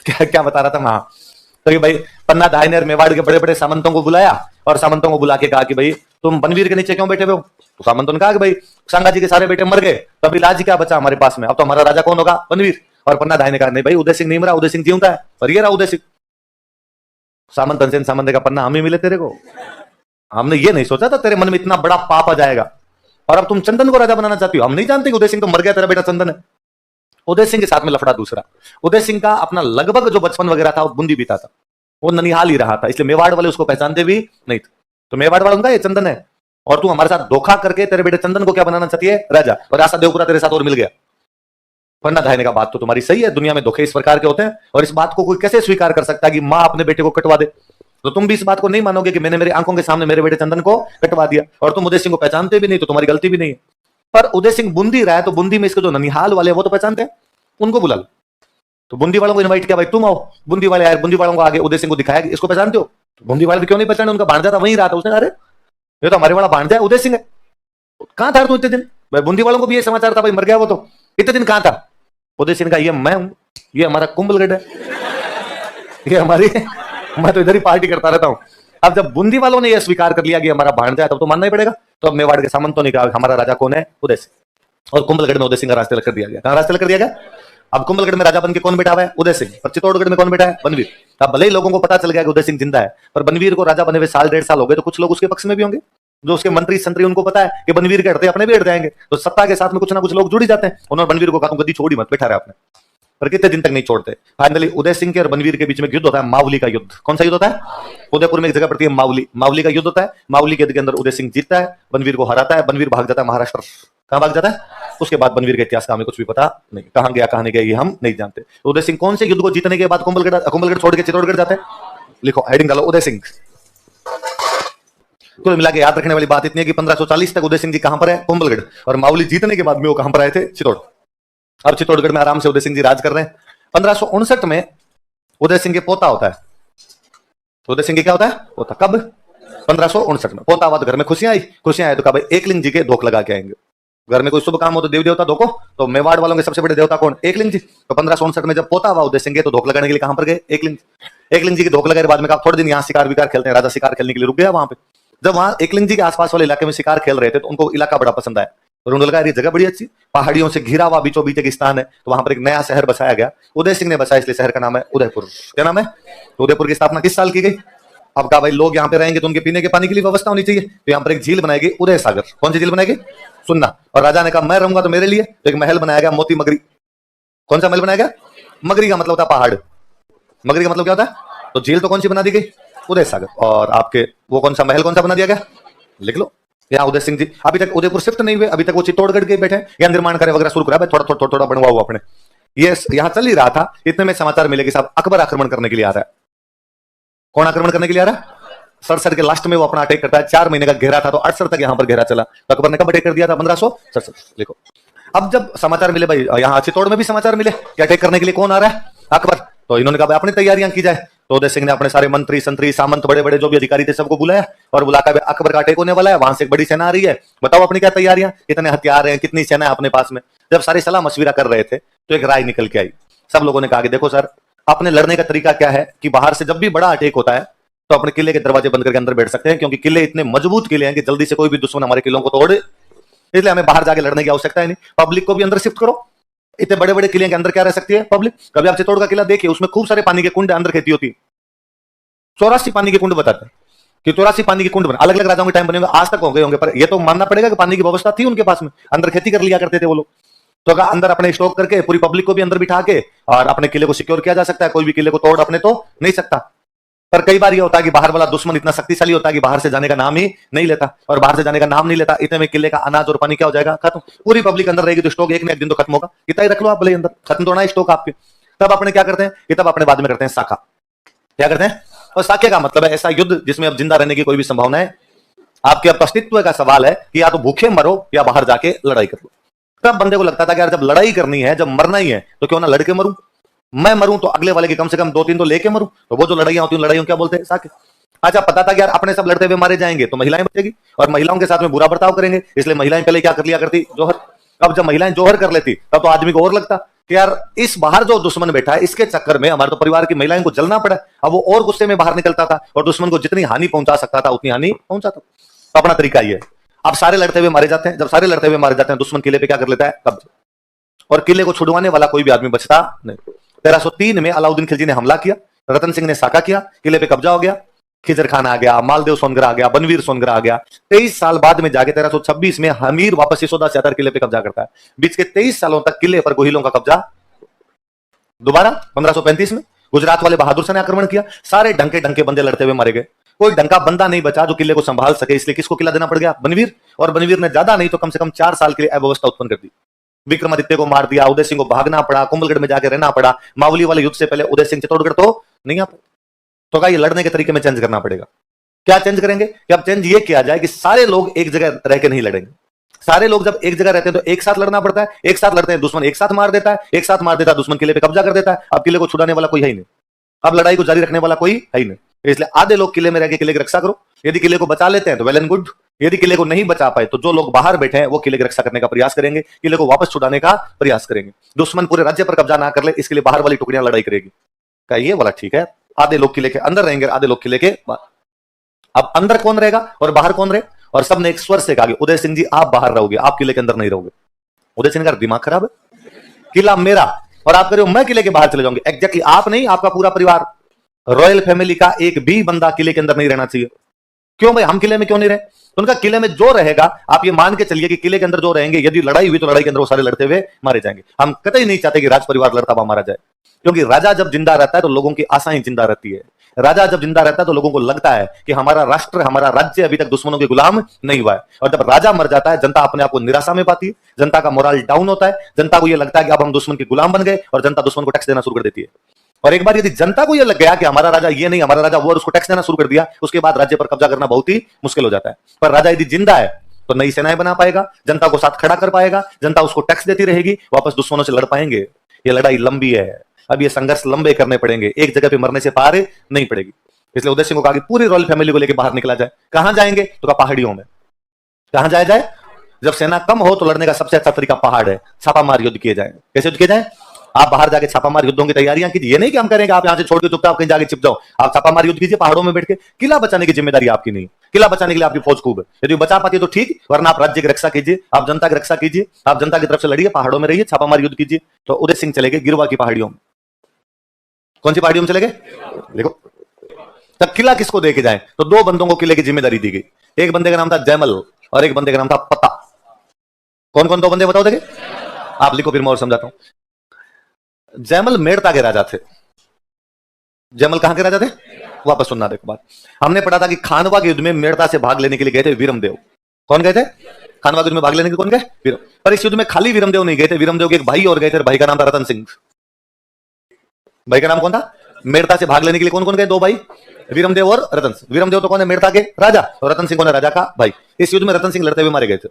क्या क्या बता रहा था वहां, तो कि भाई पन्ना दाई ने मेवाड़ के बड़े बड़े सामंतों को बुलाया और सामंतों को बुला के कहा कि भाई तुम बनवीर के नीचे क्यों बैठे हुए हो? तो सामंतों ने कहा कि भाई सांगा जी के सारे बेटे मर गए, तो अभी लाज क्या बचा हमारे पास में, अब तो हमारा राजा कौन होगा? बनवीर। और पन्ना दाई ने कहा नहीं भाई, उदय सिंह नहीं मरा, उदय सिंह जीवता है, और ये रहा उदय सिंह। सामंत तनसेन सामंत का पन्ना हम ही मिले तेरे को, हमने ये नहीं सोचा था तेरे मन में इतना बड़ा पाप आ जाएगा, और अब तुम चंदन को राजा बनाना चाहती हो। हम नहीं जानते कि उदय सिंह तो मर गया, तेरा बेटा चंदन है। उदय सिंह के साथ में लफड़ा दूसरा, उदय सिंह का अपना लगभग जो बचपन वगैरह था वो बूंदी बीता था, वो ननिहाल ही रहा था, इसलिए मेवाड़ वाले उसको पहचानते भी नहीं थे। तो मेवाड़ वाला उनका ये चंदन है, और तू हमारे साथ धोखा करके तेरे बेटे चंदन को क्या बनाना चाहती है? राजा, और ऐसा देवपुरा तेरे साथ और मिल गया। पन्ना धायने का बात तो तुम्हारी सही है, दुनिया में धोखे इस प्रकार के होते हैं, और इस बात को कोई कैसे स्वीकार कर सकता है कि मां अपने बेटे को कटवा दे? तो तुम भी इस बात को नहीं मानोगे कि मैंने मेरी आंखों के सामने मेरे बेटे चंदन को कटवा दिया, और तुम उदय सिंह को पहचानते भी नहीं, तो तुम्हारी गलती भी नहीं है। पर उदय सिंह बूंदी रहा है, तो बूंदी में इसके जो ननिहाल वाले वो तो पहचानते हैं, उनको बुला लो। तो बूंदी वालों को इनवाइट किया, भाई तुम आओ। बूंदी वाले आए, बूंदी वालों को आगे उदय सिंह को दिखाया कि इसको पहचानते हो? तो बूंदी वाले क्यों नहीं पहचाने, उनका भांजा था वहीं रहा था। उसने कहा अरे ये तो हमारे वाला भांजा है, उदय सिंह है। कहां था तू इतने दिन? भाई बूंदी वालों को भी ये समाचार था, भाई मर गया वो, तो इतने दिन कहां था? उदय सिंह का ये मैं हूं, ये हमारा कुंभलगढ़ है, ये हमारी, मैं तो इधर ही पार्टी करता रहता हूं। अब जब बूंदी वालों ने यह स्वीकार कर लिया कि हमारा भांजा है, तब तो मानना ही पड़ेगा। तो अब मेवाड़ के सामंतों ने कहा हमारा राजा कौन है? उदय सिंह। और कुंभलगढ़ में उदय सिंह का रास्ते कर दिया गया। कहां रास्ते कर दिया गया? अब कुंभलगढ़ में राजा बन के कौन बैठा हुआ है? उदय सिंह। और चित्तौड़गढ़ में कौन बैठा है? बनवीर। अब भले ही लोगों को पता चल गया कि उदय सिंह जिंदा है, पर बनवीर को राजा बने हुए साल 1.5 साल हो गए, तो कुछ लोग उसके पक्ष में भी होंगे, जो उसके मंत्री संतरी, उनको पता है कि बनवीर के हटते अपने भी हट जाएंगे, तो सत्ता के साथ में कुछ ना कुछ लोग जुड़ ही जाते हैं। उन्होंने बनवीर को कहा गद्दी छोड़ी मत, बैठा रहा आपने, पर कितने दिन तक नहीं छोड़ते। फाइनली उदय सिंह के और बनवीर के बीच में युद्ध होता है, मावली का युद्ध। कौन सा युद्ध होता है? उदयपुर में एक जगह पड़ती है मावली, मावली का युद्ध होता है। मावली के युद्ध के अंदर उदय सिंह जीतता है, बनवीर को हराता है, बनवीर भाग जाता है महाराष्ट्र। कहां भाग जाता है? उसके बाद बनवीर के इतिहास का हमें कुछ भी पता नहीं, कहां गया कहां नहीं गया ये हम नहीं जानते। उदय सिंह कौन से युद्ध को जीतने के बाद कुंभलगढ़ छोड़ के चित्तौड़गढ़ जाते हैं? लिखो, हेडिंग डालो, उदय सिंह। कुल मिला के याद रखने वाली बात इतनी है कि 1540 तक उदय सिंह जी कहां पर है? कुंभलगढ़। और मावली जीतने के बाद में वो कहां पर आए थे? चित्तौड़। अब चित्तौड़गढ़ में आराम से उदय सिंह जी राज कर रहे हैं। 1559 में उदय सिंह के पोता होता है। उदय सिंह क्या होता है? पोता। कब? 1559 में। पोता हुआ तो घर में खुशियां आई, खुशियां आई तो कहा भाई एकलिंग जी के धोख लगा के आएंगे। घर में कोई शुभ काम हो तो देवी देवता धोखो, तो मेवाड़ वालों के सबसे बड़े देवता कौन? एकलिंग जी। तो 1559 में जब पोता हुआ उदय सिंह के, तो धोख लगाने के लिए कहां पर गए? एकलिंग। एकलिंग जी के धोख लगाए बाद में कहा थोड़े दिन यहाँ शिकार विकार खेलते हैं, राजा शिकार खेलने के लिए रुक गया वहां पे। जब वहां एकलिंग जी के आसपास वाले इलाके में शिकार खेल रहे थे, तो उनको इलाका बड़ा पसंद आया, और उन्होंने लगा ये जगह बड़ी अच्छी, पहाड़ियों से घिरा हुआ बीचों बीच एक स्थान है, तो वहां पर एक नया शहर बसाया गया। उदय सिंह ने बसाया, इसलिए शहर का नाम है उदयपुर। क्या नाम है? तो उदयपुर की स्थापना किस साल की गई? अब कहा भाई लोग यहाँ पे रहेंगे तो उनके पीने के पानी के लिए व्यवस्था होनी चाहिए, तो यहाँ पर एक झील बनाएगी उदय सागर। कौन सी झील बनाएगी? सुनना। और राजा ने कहा मैं रहूंगा तो मेरे लिए, तो एक महल बनाया गया मोती मगरी। कौन सा महल बनाया गया? मगरी का मतलब होता है पहाड़, मगरी का मतलब क्या होता है? तो झील तो कौन सी बना दी गई? उदय सागर। और आपके वो कौन सा महल कौन सा बना दिया गया? लिख लो, यहाँ उदय सिंह जी अभी तक उदयपुर शिफ्ट नहीं हुए, अभी तक वो चित्तौड़गढ़ के बैठे या निर्माण कार्य वगैरह शुरू करा, थोड़ा बनवा हुआ अपने, ये यहाँ चल ही रहा था। इतने में समाचार मिले कि साहब अकबर आक्रमण करने के लिए आ रहा है। कौन आक्रमण करने के लिए आ रहा है? 67 के लास्ट में वो अपना अटैक करता है। 4 महीने का घेरा था, तो 68 तक यहाँ पर घेरा चला। तो अकबर ने कब अटैक कर दिया था? 1567। लिखो। अब जब समाचार मिले भाई, यहाँ चित्तौड़ में भी समाचार मिले कि अटैक करने के लिए कौन आ रहा है? अकबर। तो इन्होंने कहा अपनी तैयारियां की जाए। तो उदय सिंह ने अपने सारे मंत्री संतरी सामंत बड़े बड़े जो भी अधिकारी थे सबको बुलाया, और बुलाकर अकबर का अटैक होने वाला है, वहां से एक बड़ी सेना आ रही है, बताओ अपनी क्या तैयारियां, कितने हथियार हैं, कितनी सेना है अपने पास में। जब सारे सलाह मशविरा कर रहे थे, तो एक राय निकल के आई। सब लोगों ने कहा कि देखो सर, अपने लड़ने का तरीका क्या है कि बाहर से जब भी बड़ा अटैक होता है तो अपने किले के दरवाजे बंद करके अंदर बैठ सकते हैं, क्योंकि किले इतने मजबूत किले हैं कि जल्दी से कोई भी दुश्मन हमारे किलों को तोड़, इसलिए हमें बाहर जाके लड़ने की आवश्यकता है नहीं। पब्लिक को भी अंदर शिफ्ट करो। इतने बड़े बड़े किले के अंदर क्या रह सकती है पब्लिक? कभी आप चित्तौड़ का किला देखिए, उसमें खूब सारे पानी के कुंड अंदर खेती होती है। 84 पानी के कुंड बताते हैं कि 84 पानी के कुंड बने, अलग अलग राजाओं के टाइम बने होंगे, आज तक हो गए होंगे, पर ये तो मानना पड़ेगा कि पानी की व्यवस्था थी उनके पास में, अंदर खेती कर लिया करते थे वो लोग। तो अगर अंदर अपने स्टॉक करके पूरी पब्लिक को भी अंदर बिठा के और अपने किले को सिक्योर किया जा सकता है, कोई भी किले को तोड़ अपने तो नहीं सकता। पर कई बार ये होता है कि बाहर वाला दुश्मन इतना शक्तिशाली होता है कि बाहर से जाने का नाम ही नहीं लेता, और बाहर से जाने का नाम नहीं लेता, इतने में किले का अनाज और पानी क्या हो जाएगा? खत्म। पूरी पब्लिक अंदर रहेगी तो स्टॉक एक न एक दिन तो खत्म होगा। इतना ही रख लो आप भले अंदर, खत्म तो ना स्टॉक आपके। तब अपने क्या करते हैं कि तब अपने बाद में करते हैं साका। क्या करते हैं? और साके का मतलब है ऐसा युद्ध जिसमें अब जिंदा रहने की कोई भी संभावना है, आपके अब अस्तित्व का सवाल है कि या तो भूखे मरो या बाहर जाके लड़ाई कर लो। तब बंदे को लगता था कि यार जब लड़ाई करनी है, जब मरना ही है, तो क्यों ना लड़के मरूं। मैं मरूं तो अगले वाले की कम से कम 2-3 तो लेके मरूं। तो वो जो लड़ाइयां होती हैं लड़ाइयों क्या बोलते हैं? साके। अच्छा, पता था कि यार अपने सब लड़ते हुए मारे जाएंगे तो महिलाएं बचेगी, और महिलाओं के साथ में बुरा बर्ताव करेंगे, इसलिए महिलाएं पहले क्या कर लिया करती? जोहर। अब जब महिलाएं जोहर कर लेती तब तो आदमी को और लगता कि यार इस बाहर जो दुश्मन बैठा है इसके चक्कर में हमारे तो परिवार की महिलाओं को जलना पड़ा। अब वो और गुस्से में बाहर निकलता था और दुश्मन को जितनी हानि पहुंचा सकता था उतनी हानि पहुंचाता। तो अपना तरीका ये है। अब सारे लड़ते हुए मारे जाते हैं। जब सारे लड़ते हुए मारे जाते हैं दुश्मन किले पे क्या कर लेता है, कब्जा, और किले को छुड़वाने वाला कोई भी आदमी बचता नहीं। 1303 में अलाउद्दीन खिलजी ने हमला किया, रतन सिंह ने साका किया, किले पे कब्जा हो गया, खिजर खान आ गया, मालदेव सोनगर आ गया, बनवीर सोनगर आ गया। 23 साल बाद में जाके 1326 में हमीर वापस सिसोदा से किले पे कब्जा करता है। बीच के 23 सालों तक किले पर गोहिलों का कब्जा। दोबारा 1535 में गुजरात वाले बहादुर शाह ने आक्रमण किया, सारे ढंके ढंके बंदे लड़ते हुए मारे गए, कोई ढंका बंदा नहीं बचा जो किले को संभाल सके। इसलिए किसको किला देना पड़ गया, बनवीर। और बनवीर ने ज्यादा नहीं तो कम से कम 4 साल के लिए अव्यवस्था उत्पन्न कर दी। विक्रमादित्य को मार दिया, उदय सिंह को भागना पड़ा, कुंभलगढ़ में जाकर रहना पड़ा। मावली वाले युद्ध से पहले उदय सिंह चित्तौड़गढ़ तो नहीं आ पाए। तो क्या ये लड़ने के तरीके में चेंज करना पड़ेगा। क्या चेंज करेंगे कि अब चेंज ये किया जाए कि सारे लोग एक जगह रह के नहीं लड़ेंगे। सारे लोग जब एक जगह रहते हैं तो एक साथ लड़ना पड़ता है। एक साथ लड़ते हैं दुश्मन एक साथ मार देता है, एक साथ मार देता है दुश्मन किले पे कब्जा कर देता है। अब किले को छुड़ाने वाला कोई है ही नहीं, अब लड़ाई को जारी रखने वाला कोई है ही नहीं। इसलिए आधे लोग किले में रह के किले की रक्षा करो। यदि किले को बचा लेते हैं तो वेल एंड गुड, यदि किले को नहीं बचा पाए तो जो लोग बाहर बैठे हैं वो किले की रक्षा करने का प्रयास करेंगे, किले को वापस छुड़ाने का प्रयास करेंगे। दुश्मन पूरे राज्य पर कब्जा ना कर ले इसके लिए बाहर वाली टुकड़ियां लड़ाई करेगी। क्या ये वाला ठीक है? आधे लोग किले के अंदर रहेंगे, आधे लोग किले के बाहर। अब अंदर कौन रहेगा और बाहर कौन रहे? और सबने एक स्वर से कहा, उदय सिंह जी आप बाहर रहोगे, आप किले के अंदर नहीं रहोगे। उदय सिंह का दिमाग खराब है, किला मेरा और आप कह रहे हो मैं किले के बाहर चले जाऊंगे। एग्जैक्टली आप नहीं, आपका पूरा परिवार, रॉयल फैमिली का एक भी बंदा किले के अंदर नहीं रहना चाहिए। क्यों भाई, हम किले में क्यों नहीं रहे? उनका किले में जो रहेगा आप ये मान के चलिए कि किले के अंदर जो रहेंगे, यदि लड़ाई हुई तो लड़ाई के अंदर वो सारे लड़ते हुए मारे जाएंगे। हम कतई नहीं चाहते कि राज परिवार लड़ता हुआ मारा जाए, क्योंकि राजा जब जिंदा रहता है तो लोगों की आशाएं जिंदा रहती है। राजा जब जिंदा रहता है तो लोगों को लगता है कि हमारा राष्ट्र, हमारा राज्य अभी तक दुश्मनों के गुलाम नहीं हुआ है। और जब राजा मर जाता है जनता अपने आप को निराशा में पाती है, जनता का मोरल डाउन होता है, जनता को यह लगता है कि अब हम दुश्मन के गुलाम बन गए और जनता दुश्मन को टैक्स देना शुरू कर देती है। और एक बार यदि जनता को यह लग गया कि हमारा राजा ये नहीं, हमारा राजा वो, और उसको टैक्स देना शुरू कर दिया, उसके बाद राज्य पर कब्जा करना बहुत ही मुश्किल हो जाता है। पर राजा यदि जिंदा है तो नई सेनाएं बना पाएगा, जनता को साथ खड़ा कर पाएगा, जनता उसको टैक्स देती रहेगी, वापस दुश्मनों से लड़ पाएंगे। ये लड़ाई लंबी है, अब ये संघर्ष लंबे करने पड़ेंगे, एक जगह पे मरने से पार नहीं पड़ेगी। इसलिए उदय सिंह को कहा कि पूरी रॉयल फैमिली को लेकर बाहर निकला जाए। कहां जाएंगे? तो कहा पहाड़ियों में। कहां जाया जाए? जब सेना कम हो तो लड़ने का सबसे अच्छा तरीका पहाड़ है, छापामार युद्ध किए जाए। कैसे युद्ध किए जाए? आप बाहर जाके छापामार युद्धों की तैयारियां कीजिए। ये नहीं कि हम करेंगे आप यहां से छोड़ के चुपचाप कहीं जाके छिप जाओ। आप छापामार युद्ध कीजिए पहाड़ों में बैठ के। किला बचाने की जिम्मेदारी आपकी नहीं, किला बचाने के लिए आपकी फौज खूब है। यदि बचा पाती तो ठीक, वरना आप राज्य की रक्षा कीजिए, आप जनता की रक्षा कीजिए, आप जनता की तरफ से लड़िए, पहाड़ों में रहिए, छापामार युद्ध कीजिए। तो उदय सिंह चले गए गिरवा की पहाड़ियों में। कौन सी पहाड़ियों में चले गए? देखो, तब किला किसको दे के जाए? तो दो बंदों को किले की जिम्मेदारी दी गई। एक बंदे का नाम था जयमल और एक बंदे का नाम था पता। कौन कौन दो बंदे बताओ देखे? आप लिखो फिर मैं और समझाता हूं। जयमल मेड़ता के राजा थे। जयमल कहां के राजा थे? वापस सुनना देखो बात। हमने पढ़ा था कि खानवा के युद्ध में मेड़ता से भाग लेने के लिए गए थे वीरमदेव। कौन गए थे? खानवा के युद्ध में भाग लेने के कौन गए? वीरम। पर इस युद्ध में खाली वीरमदेव नहीं गए थे, वीरमदेव के एक भाई और गए थे। भाई का नाम था रतन सिंह। भाई का नाम कौन था? मेड़ता से भाग लेने के लिए कौन कौन गए? दो भाई, वीरमदेव और रतन सिंह। वीरमदेव तो कौन है? मेड़ता के राजा। और रतन सिंह कौन है? राजा का भाई। इस युद्ध में रतन सिंह लड़ते हुए मारे गए थे।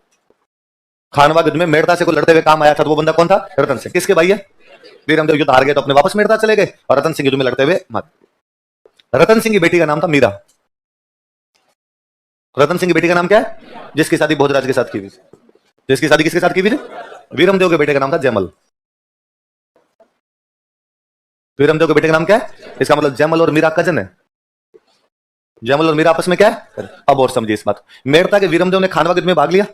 खानवा युद्ध में मेड़ता से कोई लड़ते हुए काम आया था तो वो बंदा कौन था? रतन सिंह। किसके भाई है? वीरमदेव युद्ध हार गए तो अपने वापस मेड़ता चले गए और रतन सिंह युद्ध में लड़ते हुए मारे। रतन सिंह की बेटी का नाम था मीरा। रतन सिंह की बेटी का नाम क्या है? जिसकी शादी भोजराज के साथ की हुई। जिसकी शादी किसके साथ की हुई थी? वीरमदेव के बेटे का नाम था जयमल। वीरमदेव के बेटे का नाम क्या है? इसका मतलब जयमल और मीरा कजन है। जयमल और मीरा आपस में क्या है? अब और समझिए इस बात। मेड़ता के वीरमदेव ने खानवा युद्ध में भाग लिया,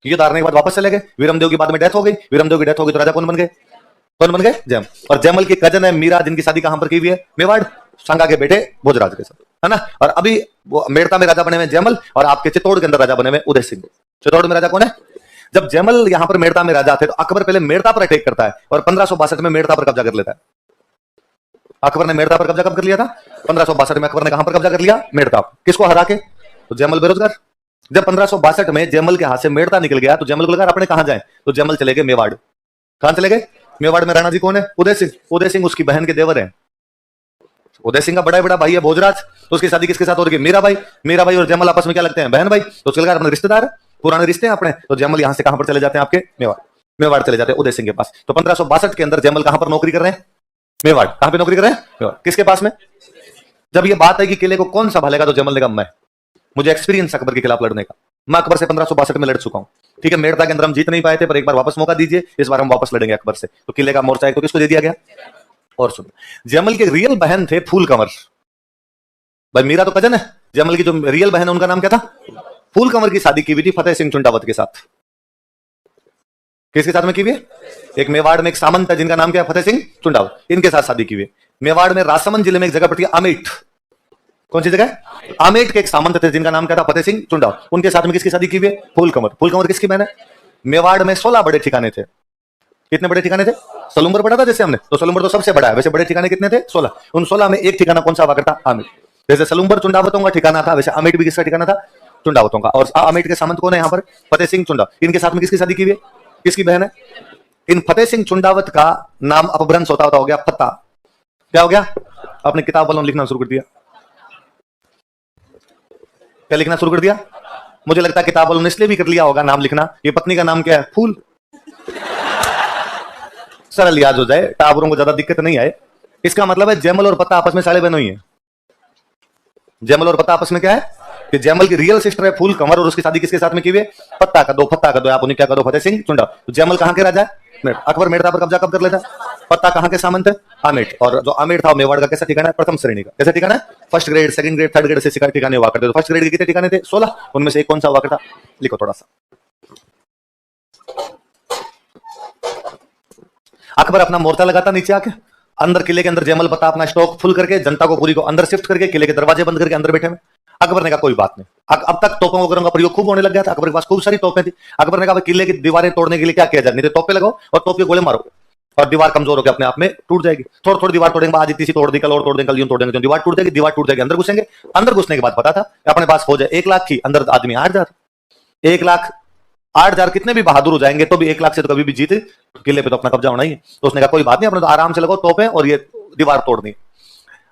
युद्ध हारने के बाद वापस चले गए। वीरमदेव की बाद में डेथ हो गई। वीरमदेव की डेथ हो गई तो राजा कौन बन गए? कौन बन गए? जयमल। और जयमल की कजन है मीरा, जिनकी शादी कहां पर की हुई है? मेवाड़, सांगा के बेटे भोजराज के साथ, है ना। और अभी वो मेड़ता में राजा बने हुए जयमल और आपके चित्तौड़ के अंदर राजा बने हुए उदय सिंह। चित्तौड़ में राजा कौन है? जब जयमल यहां पर मेड़ता में राजा थे तो अकबर पहले मेड़ता पर अटैक करता है और 1562 में मेड़ता पर कब्जा कर लेता है। अकबर ने मेड़ता पर कब्जा कब कर लिया था? 1562 में अकबर ने कहां पर कब्जा कर लिया? मेड़ता। किसको हरा के? तो जयमल बेरोजगार। जब 1562 में जयमल के हाथ से मेड़ता निकल गया तो जयमल को लगा अपने कहां जाए, तो जयमल चले गए मेवाड़। कहां चले गए? मेवाड़ में राणा जी कौन है? उदय सिंह। उदय सिंह उसकी बहन के देवर हैं। उदय सिंह का बड़ा बड़ा भाई है भोजराज, तो उसकी शादी किसके साथ हो रही है? मीरा भाई। मीरा भाई और जयमल आपस में क्या लगते हैं? बहन भाई। तो उसके लगा अपने रिश्तेदार, पुराने रिश्ते हैं अपने। तो जयमल यहां से कहां पर चले जाते हैं? आपके मेवाड़। मेवाड़ चले जाते हैं उदय सिंह के पास। तो 1562 के अंदर जयमल कहां पर नौकरी कर रहे हैं? मेवाड़। कहां पे नौकरी कर रहे हैं? मेवाड़। किसके पास में? जब ये बात है कि किले को कौन संभालेगा तो जयमल ने कहा मैं, मुझे एक्सपीरियंस अकबर के खिलाफ लड़ने का। मैं अकबर से 1562 में लड़ चुका हूं, ठीक है। मेड़ता के अंदर हम जीत नहीं पाए थे, पर एक बार वापस मौका दीजिए, इस बार हम वापस लड़ेंगे अकबर से। तो किले का मोर्चा एक तो किसको दे दिया गया। और सुन, जयमल के रियल बहन थे फूल कंवर। भाई मीरा तो कजन है, जयमल की जो रियल बहन है उनका नाम क्या था, फूल कंवर की शादी की हुई थी फतेह सिंह चुंडावत के साथ। किसके साथ में की हुई है, एक मेवाड़ में एक सामंत है जिनका नाम क्या है, फतेह सिंह चुंडावत, इनके साथ शादी की हुई है। मेवाड़ में राजसमंद जिले में एक जगह पड़ती है आमेट, कौन सी जगह, आमेट के एक सामंत थे जिनका नाम क्या था, फतेह सिंह चुंडावत, उनके साथ में किसकी शादी की हुई है, फूल कंवर। फूल कंवर किसकी बहन है। मेवाड़ में 16 बड़े ठिकाने थे। कितने बड़े ठिकाने थे, सलूम्बर पढ़ा था जैसे हमने, तो सलूम्बर तो सबसे बड़ा है, वैसे बड़े ठिकाने कितने थे, 16। उन 16 में एक ठिकाना कौन सा हुआ करता, आमेट। जैसे सलूम्बर चुंडावतों का ठिकाना था, वैसे आमेट भी किसका ठिकाना था, चुंडावतों का। और आमेट के सामंत कौन है यहाँ पर, फतेह सिंह चुंडावत। इनके साथ में किसकी शादी की हुई है, किसकी बहन है। इन फतेह सिंह चुंडावत का नाम अपभ्रंश होता होता हो गया फत्ता। क्या हो गया, अपने किताब वालों ने लिखना शुरू कर दिया। क्या लिखना शुरू कर दिया, मुझे लगता है किताब वालों ने इसलिए भी कर लिया होगा नाम लिखना, ये पत्नी का नाम क्या है, फूल। सरल याद हो जाए, टावरों को ज्यादा दिक्कत नहीं आए। इसका मतलब है जयमल और पत्ता आपस में साले बहनों ही है। जयमल और पत्ता आपस में क्या है कि जयमल की रियल सिस्टर है फूल कंवर, और उसकी शादी किसके साथ में की हुई है, पत्ता का दो, फत्ता का दो, आप उन्हें क्या करो, फतेह सिंह चुंडावत। तो जयमल कहां के राजा है, अकबर मेड़ता पर कब्जा कब कर लेता है, पत्ता कहां के सामंत है, आमेट। और जो आमेट था मेवाड़ का कैसा ठिकाना है, प्रथम श्रेणी का। कैसा ठिकाना है, first grade, second grade, third grade से शिकार ठिकाने हुआ करते। तो फर्स्ट ग्रेड के कितने ठिकाने थे, 16, उनमें से एक कौन सा हुआ करता, लिखो थोड़ा सा। अकबर अपना मोर्चा लगाता नीचे आके, अंदर किले के अंदर जयमल पत्ता अपना स्टॉक फुल करके, जनता को पूरी को अंदर शिफ्ट करके, किले के दरवाजे बंद करके अंदर बैठे में। अकबर ने कहा कोई बात नहीं, अब तक तोपों वगैरह का प्रयोग खूब होने लग गया था, अकबर के पास खूब सारी तोपें थी। अकबर ने कहा किले की दीवारें तोड़ने के लिए क्या किया जाए, नहीं तो तोपे लगाओ और तोप के गोले मारो, और दीवार कमजोर होकर अपने आप में टूट जाएगी। थोड़ी थोड़ी दीवार तोड़ेंगे, आज इतनी सी तोड़ दी, कल और तोड़ देंगे, कल यूं तोड़ देंगे, दीवार टूट जाएगी, दीवार टूट जाएगी, अंदर घुसेंगे। अंदर घुसने के बाद पता था अपने पास फौज है 1 लाख की, अंदर आदमी 8,000। 1,08,000 कितने भी बहादुर हो जाएंगे तो भी 1 लाख से तो कभी भी जीत किले पे तो अपना कब्जा होना ही है। तो उसने कहा कोई बात नहीं, अपने तो आराम से लगाओ तोपें और ये दीवार तोड़ दी।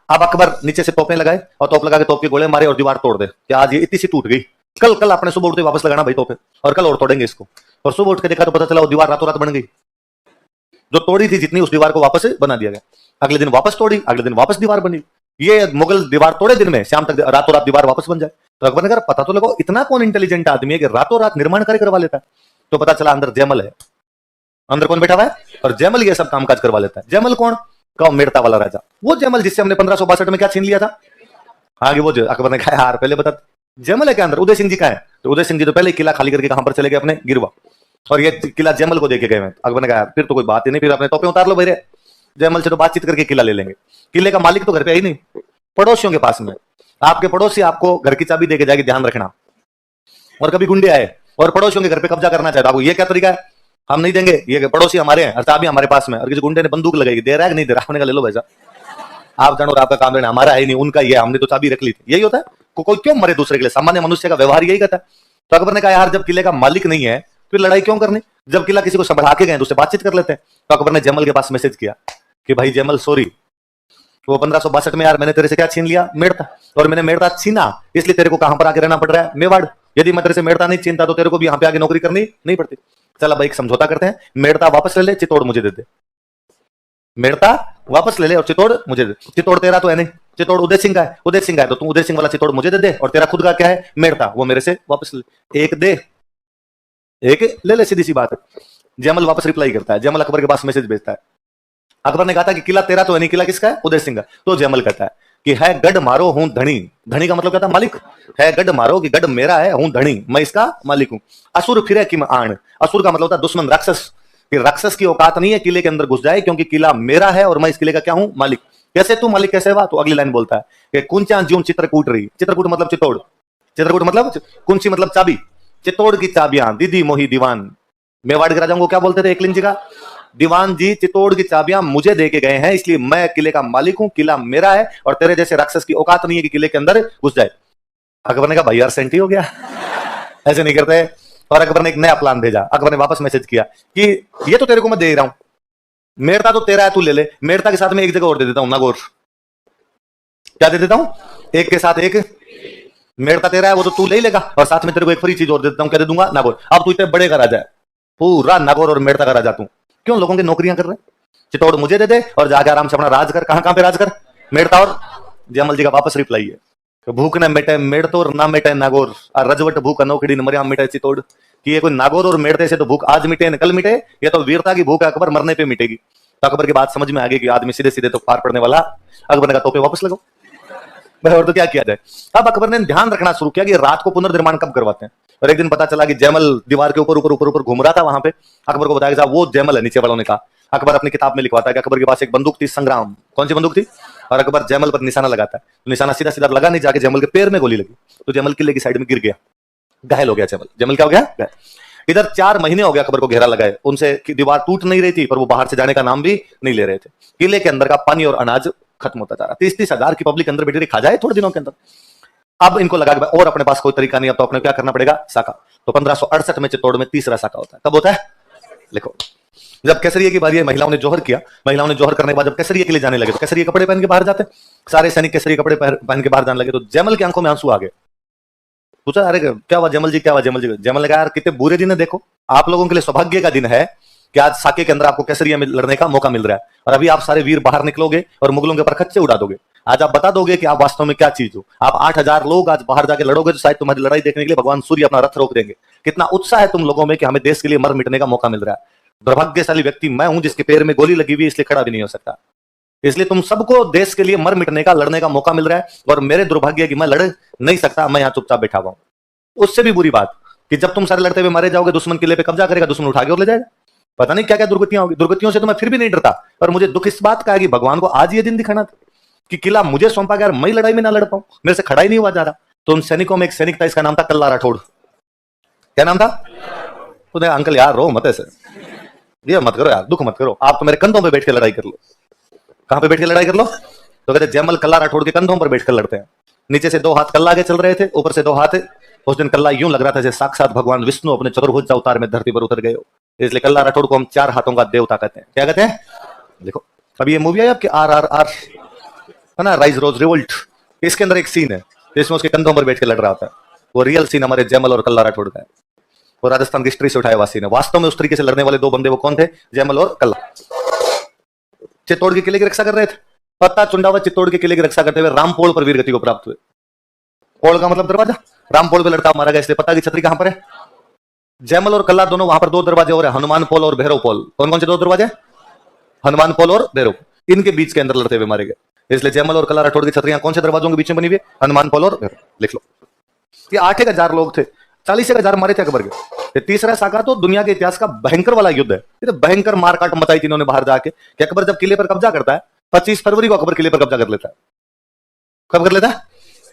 अब अकबर नीचे से तोपें लगाए और तोप लगा के तोप के गोले मारे और दीवार तोड़ दे कि आज ये इतनी सी टूट गई, कल अपने सुबह उठते वापस लगाना भाई तोपें, और कल और तोड़ेंगे इसको। और सुबह उठ के देखा तो पता चला वो दीवार रातों रात बन गई, जो तोड़ी थी जितनी, उस दीवार को वापस बना दिया गया। अगले दिन वापस तोड़ी, अगले दिन वापस दीवार बनी। ये मुगल दीवार तोड़े दिन में, शाम तक रातों रात दीवार वापस बन जाए। तो अकबर ने कहा पता तो लगो, इतना कौन इंटेलिजेंट आदमी है कि रातों रात निर्माण कार्य करवा लेता है। तो पता चला अंदर जयमल है, अंदर कौन बैठा हुआ है, और जयमल ये सब कामकाज करवा लेता है। जयमल कौन, कहो मेड़ता वाला राजा, वो जयमल जिससे हमने 1562 में क्या छीन लिया था। आगे वो अकबर ने कहा यार पहले बता, जयमल है क्या अंदर, उदय सिंह जी का है। तो उदय सिंह जी तो पहले किला खाली करके कहां पर चले गए, अपने गिरवा, और ये किला जयमल को देके गए हैं। अकबर ने कहा फिर तो कोई बात ही नहीं, फिर अपने तोपे उतार लो भैया, जयमल से तो बातचीत करके किला ले लेंगे। किले का मालिक तो घर पे ही नहीं, पड़ोसियों के पास में। आपके पड़ोसी आपको घर की चाबी देके जाएगी, ध्यान रखना। और कभी गुंडे आए और पड़ोसियों के घर पे कब्जा करना चाहे, आपको ये क्या तरीका है, हम नहीं देंगे, ये पड़ोसी हमारे हैं और चाबी हमारे पास में। और किसी गुंडे ने बंदूक लगाई, दे रहा है कि नहीं दे रहा, हमने कहा ले लो भाई साहब, आप जानो आपका काम लेना, हमारा है नहीं, उनका ही है, हमने तो चाबी रख ली थी। यही होता है, कोई क्यों मरे दूसरे के लिए, सामान्य मनुष्य का व्यवहार यही कहता है। तो अकबर ने कहा यार जब किले का मालिक नहीं है फिर लड़ाई क्यों करनी, जब किला किसी को संभला के गए तो उससे बातचीत कर लेते हैं। तो अकबर ने जयमल के पास मैसेज किया कि भाई जयमल सॉरी, वो 1562 में यार मैंने तेरे से क्या छीन लिया, मेड़ता, और मैंने मेड़ता छीना इसलिए तेरे को कहां पर आके रहना पड़ रहा है, मेवाड़। यदि मैं तेरे से मेड़ता नहीं छीनता तो तेरे को भी यहाँ पे आगे नौकरी करनी नहीं पड़ती। चला भाई एक समझौता करते हैं, मेड़ता वापस ले ले, चित्तौड़ मुझे दे दे। मेड़ता वापस ले ले और चित्तौड़ मुझे दे। चित्तौड़ तेरा तो है नहीं, चित्तौड़ उदय सिंह का है, उदय सिंह का है तो तू उदय सिंह वाला चित्तौड़ मुझे दे दे, और तेरा खुद का क्या है मेड़ता, वो मेरे से वापस ले। एक दे एक ले ले, सीधी सी बात है। जयमल वापस रिप्लाई करता है, जयमल अकबर के पास मैसेज भेजता है। अकबर ने कहा था कि किला तेरा तो है नहीं, किला किसका है, उदय सिंह का। तो जयमल कहता है कि है गढ़ मारो हूं धनी, धनी का मतलब क्या था, मालिक। है गढ़ मारो कि गढ़ मेरा है, हूं धनी, मैं इसका मालिक हूं। असुर फिरे कि आण, असुर का मतलब होता है दुश्मन, राक्षस। कि राक्षस की औकात नहीं है किले के अंदर घुस जाए, क्योंकि किला मेरा है और मैं इस किले का क्या हूं, मालिक। कैसे तू मालिक कैसे हुआ, तो अगली लाइन बोलता है कि कुंचा ज्यूं चित्रकूट रही, चित्रकूट मतलब चित्तौड़, चित्रकूट मतलब कुंची मतलब चाबी, चित्तौड़ की चाबियां दीदी मोही दीवान। मेवाड़ के राजाओं को क्या बोलते थे एकलिंग जी का, दीवान जी चित्तौड़ की चाबियां मुझे देके गए हैं, इसलिए मैं किले का मालिक हूं, किला मेरा है, और तेरे जैसे राक्षस की औकात नहीं है कि किले के अंदर घुस जाए। अकबर ने कहा भाई यार सेंटी हो गया ऐसे नहीं करते। और अकबर ने एक नया प्लान भेजा, अकबर ने वापस मैसेज किया कि ये तो तेरे को मैं दे रहा हूं, मेड़ता तो तेरा है तू ले ले, मेड़ता के साथ में एक जगह और दे देता हूं, नागौर। क्या दे देता हूं, एक के साथ एक, मेड़ता तेरा है वो तो तू ले लेगा, और साथ में तेरे को एक फ्री चीज और दे देता हूं, क्या दे दूंगा, नागौर। अब तू इतने बड़े का राजा है, पूरा नागौर और मेड़ता का राजा तू, क्यों लोगों की नौकरियां कर रहे, चित्तौड़ मुझे दे दे और जाके आराम से अपना राज कर। कहां कहां पे राज कर, मेड़ता। और जयमल जी का वापस रिप्लाई है भूख न मिटे मेड़तोर ना मिटे नागौर, और रजवट भूख अनोखड़ी न मरिया मिटे चितौड़। कि ये कोई नागौर और मेड़ते से तो भूख आज मिटे न कल मिटे, ये तो वीरता की भूख है, अकबर मरने पे मिटेगी। तो अकबर की बात समझ में आ गई कि आदमी सीधे सीधे तो पार पड़ने वाला। अकबर ने कहा तोपे वापस लगो भाई, और तो क्या किया जाए। अब अकबर ने ध्यान रखना शुरू किया कि रात को पुनर्निर्माण कब करवाते हैं। और एक दिन पता चला कि जयमल दीवार के ऊपर ऊपर ऊपर ऊपर घूम रहा था। वहां पे अकबर को बताया वो जयमल है। नीचे वालों ने कहा, अकबर अपनी किताब में लिखवाता है कि अकबर के पास एक बंदूक थी, संग्राम। कौन सी बंदूक थी? और अकबर जयमल पर निशाना लगाता है, तो निशाना सीधा सीधा लगा नहीं, जाके जयमल के पैर में गोली लगी, तो जयमल किले की साइड में गिर गया, घायल हो गया जयमल। जयमल क्या हो गया? इधर 4 महीने हो गया अकबर को घेरा लगाए, उनसे दीवार टूट नहीं रही थी, पर वो बाहर से जाने का नाम भी नहीं ले रहे थे। किले के अंदर का पानी और अनाज खत्म होता जा रहा। 30-30 हजार की पब्लिक अंदर बैठी खा जाए थोड़े दिनों के अंदर। अब इनको लगा कि और अपने पास कोई तरीका नहीं, अब तो अपने क्या करना पड़ेगा, साका। तो 1568 में चित्तौड़ में तीसरा साका होता है। कब होता है? लिखो, जब केसरिया की बारी है, महिलाओं ने जोहर किया। महिलाओं ने जोहर करने के बाद जब केसरिया के लिए जाने लगे, तो केसरिया कपड़े पहन के बाहर जाते, सारे सैनिक केसरिया कपड़े पहन के बाहर जाने लगे। तो जयमल की आंखों में आंसू आ गए। पूछा, अरे क्या हुआ जयमल जी, क्या हुआ जयमल जी? जयमल ने कहा, यार कितने बुरे दिन है, देखो आप लोगों के लिए सौभाग्य का दिन है कि आज साके के अंदर आपको केसरिया में लड़ने का मौका मिल रहा है, और अभी आप सारे वीर बाहर निकलोगे और मुगलों के ऊपर खच्चे उड़ा दोगे। आज आप बता दोगे कि आप वास्तव में क्या चीज हो। आप 8000 लोग आज बाहर जाके लड़ोगे, तो शायद तुम्हारी लड़ाई देखने के लिए भगवान सूर्य अपना रथ रोक देंगे। कितना उत्साह है तुम लोगों में कि हमें देश के लिए मर मिटने का मौका मिल रहा है। दुर्भाग्यशाली व्यक्ति मैं हूं जिसके पैर में गोली लगी हुई, इसलिए खड़ा भी नहीं हो सकता। इसलिए तुम सबको देश के लिए मर मिटने का, लड़ने का मौका मिल रहा है, और मेरे दुर्भाग्य कि मैं लड़ नहीं सकता, मैं यहां चुपचाप बैठा हुआ हूं। उससे भी बुरी बात कि जब तुम सारे लड़ते हुए मारे जाओगे, दुश्मन किले पे कब्जा करेगा, दुश्मन उठा के और ले जाएगा। पता नहीं क्या क्या दुर्गतियां होगी। दुर्गतियों से तो मैं फिर भी नहीं डरता, पर मुझे दुख इस बात का है कि भगवान को आज ये दिन दिखाना था कि किला मुझे सौंपा गया, मैं लड़ाई में ना लड़ पाऊं, मेरे से खड़ा ही नहीं हुआ जा रहा। तो उन सैनिकों में एक सैनिक था, इसका नाम था कल्ला राठौड़। क्या नाम था? तो अंकल यार रो मत ऐसे, ये मत करो यार, दुख मत करो, आप तो मेरे कंधों पे बैठ के लड़ाई कर लो। कहां पे बैठ के लड़ाई कर लो? तो कहते जयमल कल्ला राठौड़ के कंधों पर बैठकर लड़ते हैं। नीचे से 2 हाथ कल्ला आगे चल रहे थे, ऊपर से 2 हाथ। उस दिन कल्ला यूं लग रहा था जैसे साक्षात भगवान विष्णु अपने चतुर्भुज अवतार में धरती पर उतर गए हो। इसलिए कल्ला राठौड़ को हम 4 हाथों का देवता कहते हैं। क्या कहते हैं? देखो, अभी ये मूवी आई आपके RRR है ना, राइज रोज रिवोल्ट। इसके अंदर एक सीन है जिसमें उसके कंधों पर बैठ के लड़ रहा होता है। वो रियल सीन हमारे जयमल और कल्ला राठौड़ का है। वो राजस्थान की हिस्ट्री से उठाया हुआ सीन है। वास्तव में उस तरीके से लड़ने वाले 2 बंदे वो कौन थे? जयमल और कल्ला। चित्तौड़ के किले की रक्षा कर रहे थे। पत्ता चुंडावा चित्तौड़ के किले की रक्षा करते हुए रामपोल पर वीरगति को प्राप्त हुए। पोल का मतलब दरवाजा। रामपोल पे लड़का मारा गया, इसलिए पता की छतरी कहां पर है? जयमल और कल्ला दोनों, वहां पर 2 दरवाजे और है, हनुमान पोल और भैरव पोल। कौन कौन से 2 दरवाजे? हनुमान पोल और भैरव। इनके बीच के अंदर लड़ते हुए मारे गए। इसलिए जयमल और कल्ला राठौड़ की छतरियां कौन से दरवाजों के बीच में बनी हुई है? हनुमान पोल और भैरव। लिख लो। ये 8,000 लोग थे, 40,000 मारे थे अकबर के। ये तीसरा साका तो दुनिया के इतिहास का भयंकर वाला युद्ध है। ये तो भयंकर मारकाट मचाई थी इन्होंने बाहर जाके कि अकबर जब किले पर कब्जा करता है, 25 फरवरी को अकबर किले पर कब्जा कर लेता है। कब कर लेता है?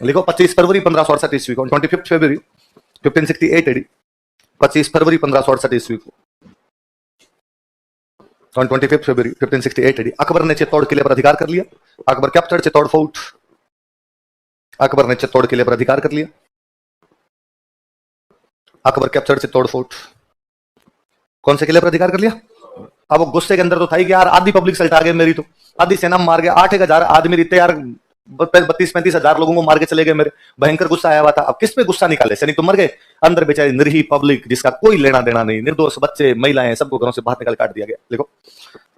लिखो, 25 फरवरी 1568 ईस्वी को, 25 फरवरी 1568 एडी। 25 फरवरी 1568 ईस्वी को, 25 फरवरी 1568 एडी अकबर ने चित्तौड़ किले पर अधिकार कर लिया। Akbar captured Chittor fort. अकबर ने चित्तौड़ किले पर अधिकार कर लिया। Akbar captured Chittor fort. कौन से किले पर अधिकार कर लिया? अब वो गुस्से के अंदर तो था कि यार आधी पब्लिक सल्टा गई मेरी, तो आधी सेना मार गया, 8,000 आदमी रहते यार, 32-35 हजार लोगों को मार के चले गए मेरे। भयंकर गुस्सा आया हुआ था। अब किस पे गुस्सा निकाले? सैनिक तो मर गए, अंदर बेचारी निरीह पब्लिक जिसका कोई लेना देना नहीं, निर्दोष बच्चे महिलाएं सबको घरों से बाहर निकाल काट दिया गया। देखो,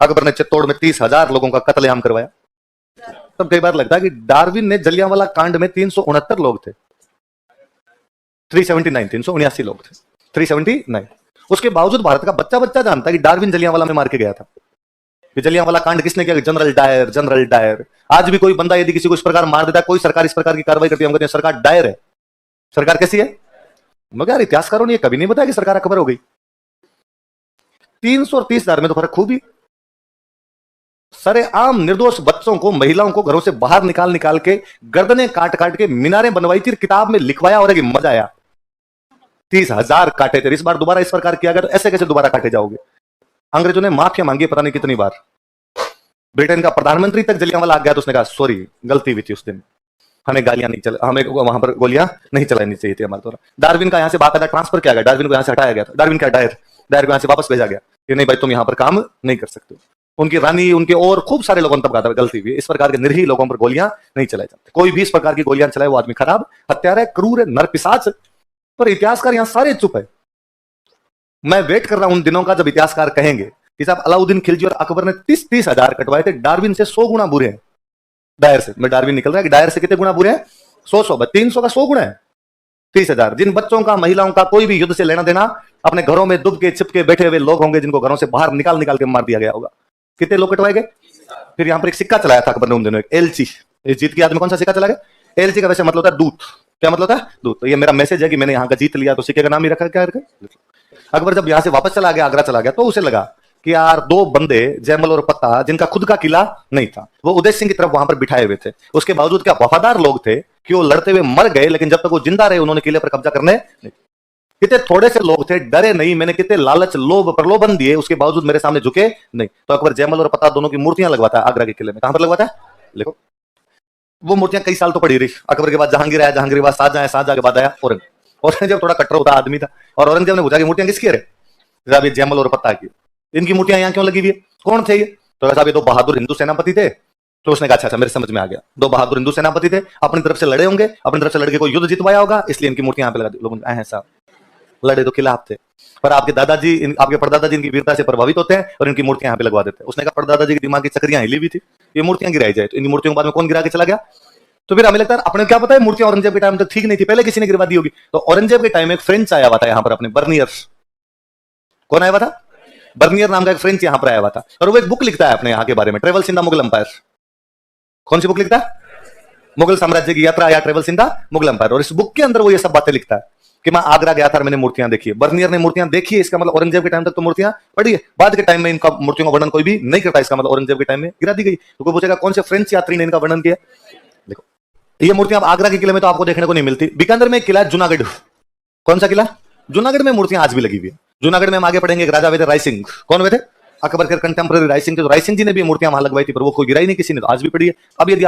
अकबर ने चित्तौड़ में 30,000 लोगों का कत्लेआम करवाया। तब कई बार लगता है कि डार्विन ने जलियांवाला कांड में 369 लोग थे, 379 लोग थे, 379। उसके बावजूद भारत का बच्चा बच्चा जानता है कि डार्विन जलियांवाला में मार के गया था। जलियांवाला कांड किसने किया? General Dyer. General Dyer. आज भी कोई बंदा यदि किसी को इस प्रकार मार देता है, कोई सरकार इस प्रकार की कार्रवाई करती है, हम कहते हैं सरकार डायर है। सरकार कैसी है? मगर इतिहासकारों ने कभी नहीं बताया कि सरकार अकबर हो गई। 300 और 30,000 में तो फर्क खूब ही। सरे आम निर्दोष बच्चों को, महिलाओं को घरों से बाहर निकाल निकाल के गर्दनें काट काट के मीनारें बनवाई थी, किताब में लिखवाया और मजा आया। 30,000 काटे थे। इस बार दोबारा इस प्रकार किया गया तो ऐसे कैसे दोबारा काटे जाओगे? अंग्रेजों ने माफिया मांगी पता नहीं कितनी बार। ब्रिटेन का प्रधानमंत्री तक जलियांवाला आ गया तो उसने कहा सॉरी, गलती हुई थी उस दिन, हमें गालियां नहीं चल, हमें वहां पर गोलियां नहीं चलानी चाहिए थी हमारे द्वारा। डार्विन का यहां से बाकायदा ट्रांसफर किया गया, डार्विन को यहां से हटाया गया था। डार्विन क्या डायर, डायर को यहां से वापस भेजा गया कि नहीं भाई तुम यहां पर काम नहीं कर सकते। उनकी रानी, उनके और खूब सारे लोगों ने तब कहा था गलती हुई। इस प्रकार के निरीह लोगों पर गोलियां नहीं चलाई जाती। कोई भी इस प्रकार की गोलियां चलाए वो आदमी खराब, हत्यारा है, क्रूर है, नरपिशाच। पर इतिहासकार यहां सारे चुप है। मैं वेट कर रहा हूं उन दिनों का जब इतिहासकार कहेंगे कि साहब अलाउद्दीन खिलजी और अकबर ने 30,000 कटवाए थे, डार्विन से 100 गुना बुरे हैं। डायर से, मैं डार्विन निकल रहा है कि डायर से कितने गुना बुरे हैं? 100 300 का 100 गुना है, 30,000। जिन बच्चों का, महिलाओं का कोई भी युद्ध से लेना देना, अपने घरों में दुब के छिपके बैठे हुए लोग होंगे जिनको घरों से बाहर निकाल निकाल के मार दिया गया होगा। कितने लोग कटवाए गए? फिर यहां पर एक सिक्का चलाया था अकबर ने उन दिनों, एक एलची। इस जीत की याद में कौन सा सिक्का चला गया? एलची का वैसे मतलब होता है दूत। क्या मतलब होता है? दूत। तो ये मेरा मैसेज है कि मैंने यहाँ का जीत लिया, तो सिक्के का नाम ही रखा क्या? अकबर जब यहां से वापस चला गया, आगरा चला गया, तो उसे लगा कि यार दो बंदे जयमल और पत्ता, जिनका खुद का किला नहीं था, वो उदय सिंह की तरफ वहां पर बिठाए हुए थे। उसके बावजूद क्या वफादार लोग थे कि वो लड़ते हुए मर गए, लेकिन जब तक वो जिंदा रहे उन्होंने किले पर कब्जा करने नहीं। कितने थोड़े से लोग थे, डरे नहीं, मैंने कितने लालच, लोभ, प्रलोभन दिए, उसके बावजूद मेरे सामने झुके नहीं। तो अकबर जयमल और पत्ता दोनों की मूर्तियां लगवाता है आगरा के किले में। कहां पर लगवाता है? देखो, वो मूर्तियां कई साल तो पड़ी रही। अकबर के बाद जहांगीर आया, जहांगीर के बाद शाहजहां आया, शाहजहां के बाद आया औरंगजेब थोड़ा कट्टर होता आदमी था, और औरंगजेब ने पूछा कि मूर्तियां किसकी है? साहब ये जयमल और पत्ता की। इनकी मूर्तियां यहां क्यों लगी हुई है? कौन थे ये? तो साहब ये दो बहादुर हिंदू सेनापति थे। तो उसने कहा अच्छा मेरे समझ में आ गया, दो बहादुर हिंदू सेनापति थे, अपनी तरफ से लड़े होंगे, अपनी तरफ से लड़के कोई युद्ध जितवाया होगा, इसलिए इनकी मूर्तियां यहां पे लगा दी। लोग हैं साहब, लड़े तो खिलाफ थे, पर आपके दादाजी, आपके परदादाजी इनकी वीरता से प्रभावित होते हैं और इनकी मूर्तियां यहां पे लगवा देते हैं। उसने कहा परदादाजी के दिमाग की चक्रियां हिली हुई थी, ये मूर्तियां गिराई जाए। तो इन मूर्तियों के बाद में कौन गिरा के चला गया? तो फिर हमें लगता है अपने क्या पता है, मूर्तियां औरंगजेब के टाइम तक ठीक नहीं थी, पहले किसी ने गिरवा दी होगी। तो औरंगजेब के टाइम में एक फ्रेंच आया हुआ था यहाँ पर अपने, बर्नियर्स। कौन आया हुआ था? बर्नियर नाम का एक फ्रेंच यहाँ पर आया हुआ था, और वो एक बुक लिखता है अपने यहाँ के बारे में, travels in the Mughal empire. कौन सी बुक लिखता है? मुगल साम्राज्य की यात्रा या travels in the Mughal empire. और इस बुक के अंदर वो ये सब बातें लिखता है कि मैं आगरा गया था और मैंने मूर्तियां देखी है। बर्नियर ने मूर्तियां देखी है, इसका मतलब औरंगजेब के टाइम तक तो मूर्तियां पड़ी है, बाद के टाइम में इनका मूर्तियों का वर्णन कोई भी नहीं करता, इसका मतलब औरंगजेब के टाइम में गिरा दी गई। तो कोई पूछेगा कौन से फ्रेंच यात्री ने इनका वर्णन किया? देखो, ये मूर्तियां अब आगरा के किले में तो आपको देखने को नहीं मिलती। बीकानेर में एक किला है जूनागढ़। कौन सा किला? जूनागढ़ में मूर्तियां आज भी लगी हुई है। जूनागढ़ में हम आगे पढ़ेंगे, एक राजा हुए थे राय सिंह। कौन हुए थे? अकबर के कंटेम्पररी राय सिंह थे। तो राय सिंह जी ने भी मूर्तियां वहां लगवाई थी, पर वो कोई गिराई नहीं किसी ने, तो आज भी पड़ी है। अब यदि